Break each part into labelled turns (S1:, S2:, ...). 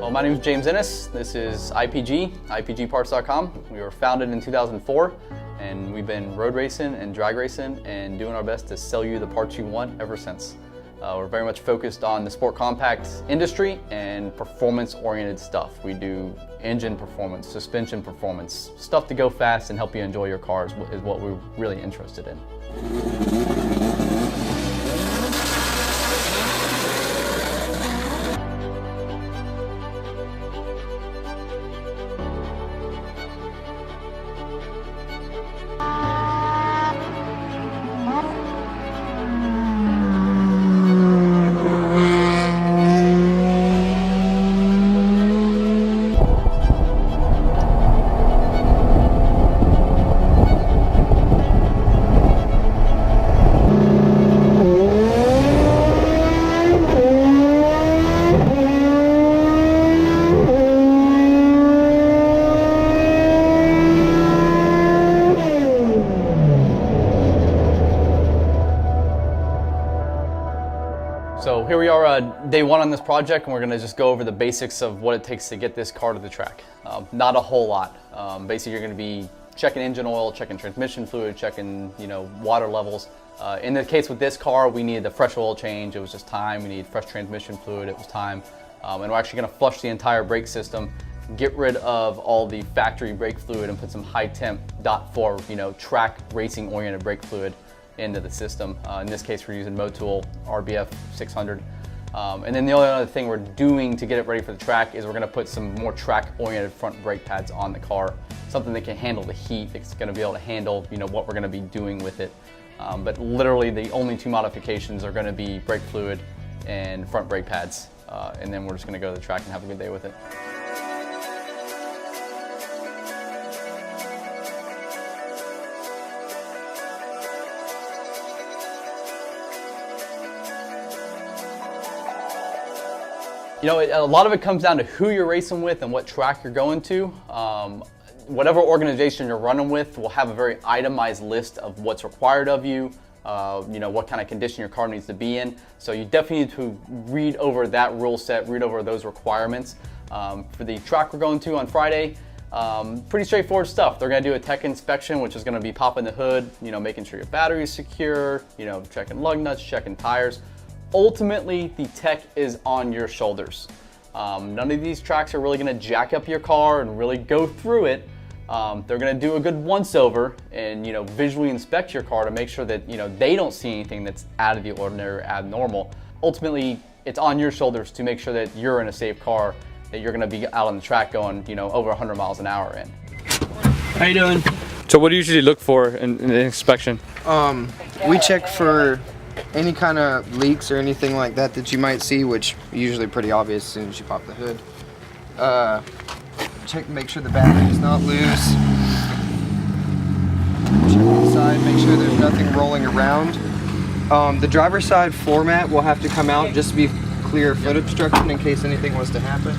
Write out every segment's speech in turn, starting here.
S1: Well, my name is James Ennis. This is IPGparts.com. We were founded in 2004, and we've been road racing and drag racing and doing our best to sell you the parts you want ever since. We're very much focused on the sport compact industry and performance-oriented stuff. We do engine performance, suspension performance, stuff to go fast and help you enjoy your cars is what we're really interested in. So here we are day one on this project, and we're gonna just go over the basics of what it takes to get this car to the track. Not a whole lot. Basically, you're gonna be checking engine oil, checking transmission fluid, checking water levels. In the case with this car, we needed a fresh oil change. It was just time. We needed fresh transmission fluid. It was time. And we're actually gonna flush the entire brake system, get rid of all the factory brake fluid, and put some high temp .4, track racing oriented brake fluid into the system. In this case, we're using Motul RBF 600. And then the only other thing we're doing to get it ready for the track is we're gonna put some more track-oriented front brake pads on the car, something that can handle the heat. It's gonna be able to handle, what we're gonna be doing with it. But literally, the only two modifications are gonna be brake fluid and front brake pads. And then we're just gonna go to the track and have a good day with it. A lot of it comes down to who you're racing with and what track you're going to. Whatever organization you're running with will have a very itemized list of what's required of you, what kind of condition your car needs to be in. So you definitely need to read over that rule set, read over those requirements. For the track we're going to on Friday, pretty straightforward stuff. They're gonna do a tech inspection, which is gonna be popping the hood, making sure your battery's secure, checking lug nuts, checking tires. Ultimately, the tech is on your shoulders. None of these tracks are really gonna jack up your car and really go through it. They're gonna do a good once over and visually inspect your car to make sure that they don't see anything that's out of the ordinary or abnormal. Ultimately, it's on your shoulders to make sure that you're in a safe car, that you're gonna be out on the track going over 100 miles an hour in.
S2: How you doing?
S1: So what do you usually look for in the inspection?
S2: We check for any kind of leaks or anything like that you might see, which are usually pretty obvious as soon as you pop the hood. Check to make sure the battery is not loose. Check inside, make sure there's nothing rolling around. The driver's side floor mat will have to come out just to be clear of foot obstruction in case anything was to happen.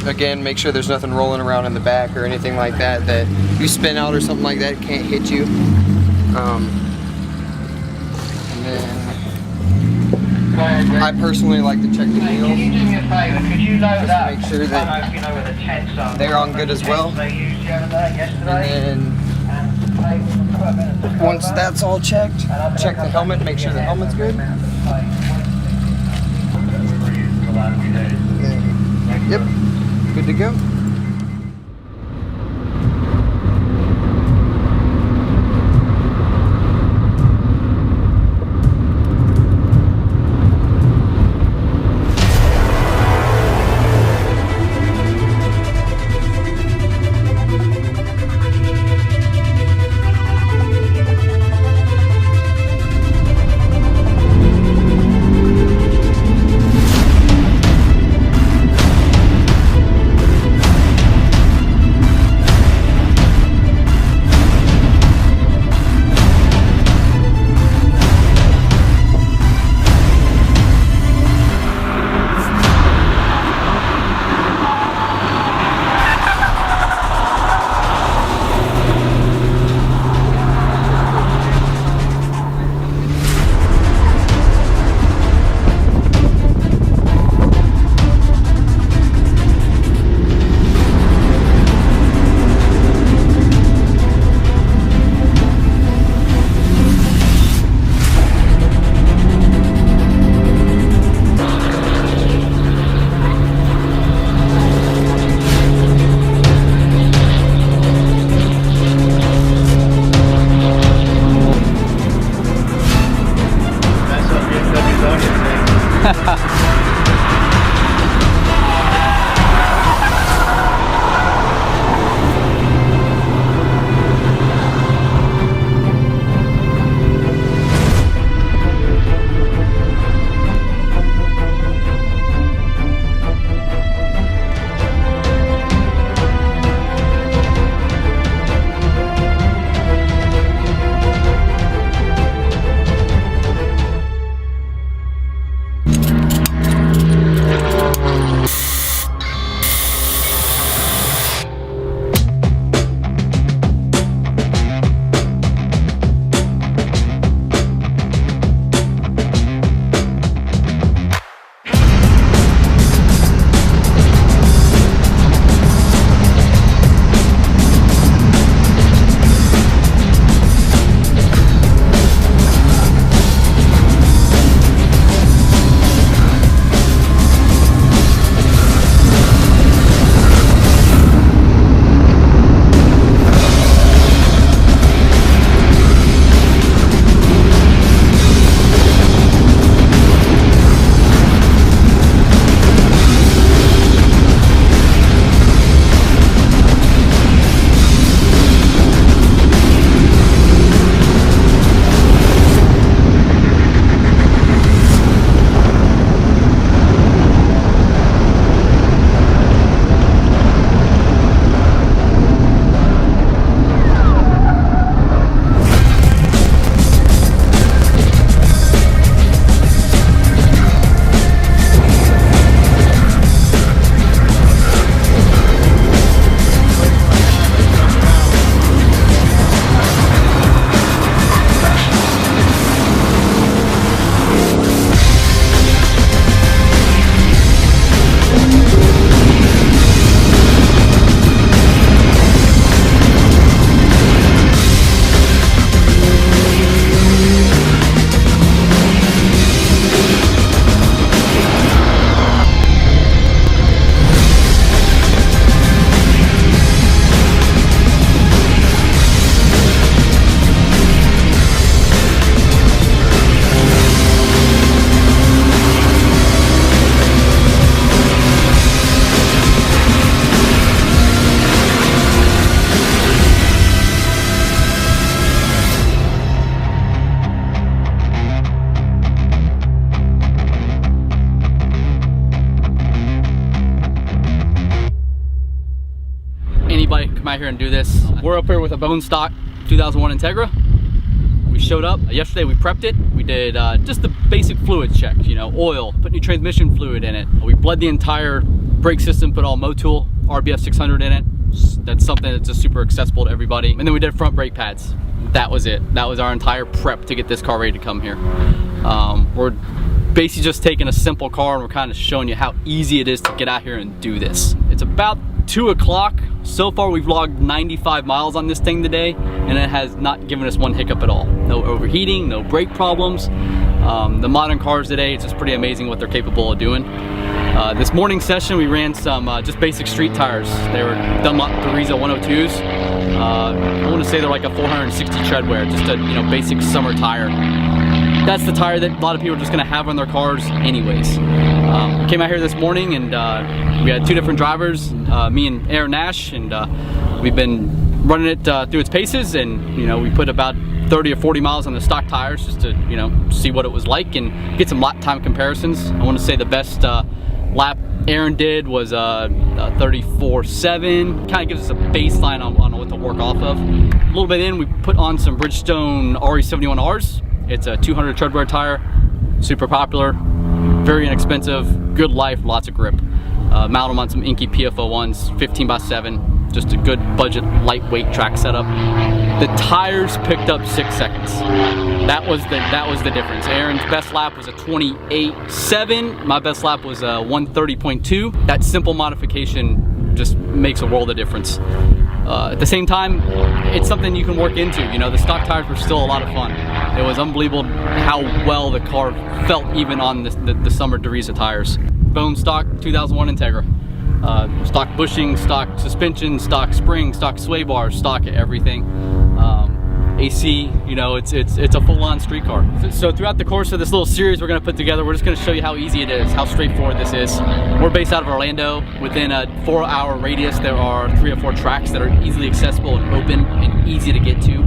S2: Again, make sure there's nothing rolling around in the back or anything like that you spin out or something like that can't hit you. And then I personally like to check the wheels just to make sure that they're on good as well. And then once that's all checked, check the helmet, make sure the helmet's good. Yep, good to go.
S1: here and do this. We're up here with a bone stock 2001 Integra. We showed up yesterday. We prepped it. We did just the basic fluid check, you know, oil, put new transmission fluid in it. We bled the entire brake system, put all Motul RBF 600 in it. That's something that's just super accessible to everybody. And then we did front brake pads. That was it. That was our entire prep to get this car ready to come here. We're basically just taking a simple car and we're kind of showing you how easy it is to get out here and do this. It's about 2 o'clock. So far we've logged 95 miles on this thing today, and it has not given us one hiccup at all. No overheating, no brake problems. The modern cars today, it's just pretty amazing what they're capable of doing. This morning session we ran some just basic street tires. They were Dunlop Theresa 102s. I want to say they're like a 460 tread wear, just a basic summer tire. That's the tire that a lot of people are just going to have on their cars anyways. We came out here this morning and we had 2 different drivers, me and Aaron Nash, and we've been running it through its paces, and we put about 30 or 40 miles on the stock tires just to see what it was like and get some lap time comparisons. I want to say the best lap Aaron did was 34.7. Kind of gives us a baseline on what to work off of. A little bit in, we put on some Bridgestone RE71Rs. It's a 200 tread wear tire, super popular, very inexpensive, good life, lots of grip. Mount them on some Inky PFO1s, 15x7, just a good budget, lightweight track setup. The tires picked up 6 seconds. That was the difference. Aaron's best lap was a 28.7. My best lap was a 130.2. That simple modification just makes a world of difference. At the same time, it's something you can work into. The stock tires were still a lot of fun. It was unbelievable how well the car felt even on the summer Theresa tires. Bone stock 2001 Integra. Stock bushing, stock suspension, stock spring, stock sway bars, stock everything. AC, it's a full-on street car. So throughout the course of this little series we're going to put together, we're just going to show you how easy it is, how straightforward this is. We're based out of Orlando. Within a 4-hour radius there are 3 or 4 tracks that are easily accessible and open and easy to get to.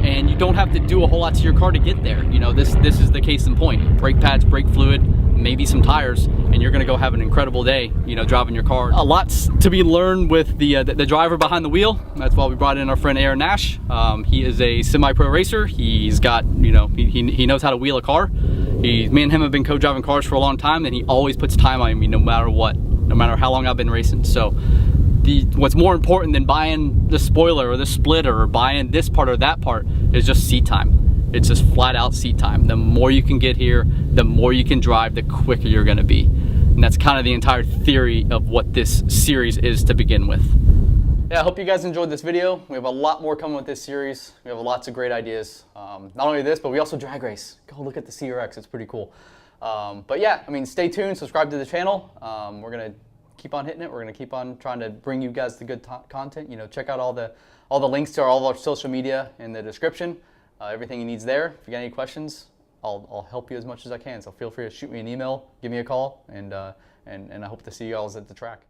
S1: And you don't have to do a whole lot to your car to get there. This is the case in point. Brake pads, brake fluid, maybe some tires, and you're gonna go have an incredible day, driving your car. A lot's to be learned with the driver behind the wheel. That's why we brought in our friend Aaron Nash. He is a semi-pro racer. He's got, he knows how to wheel a car. Me and him have been co-driving cars for a long time, and he always puts time on me no matter what, no matter how long I've been racing. So what's more important than buying the spoiler or the splitter or buying this part or that part is just seat time. It's just flat out seat time. The more you can get here, the more you can drive, the quicker you're gonna be. And that's kind of the entire theory of what this series is to begin with. Yeah, I hope you guys enjoyed this video. We have a lot more coming with this series. We have lots of great ideas. Not only this, but we also drag race. Go look at the CRX, it's pretty cool. But yeah, stay tuned, subscribe to the channel. We're gonna keep on hitting it. We're gonna keep on trying to bring you guys the good content. Check out all the links to all of our social media in the description. Everything you need's there. If you got any questions, I'll help you as much as I can. So feel free to shoot me an email, give me a call, and I hope to see you all at the track.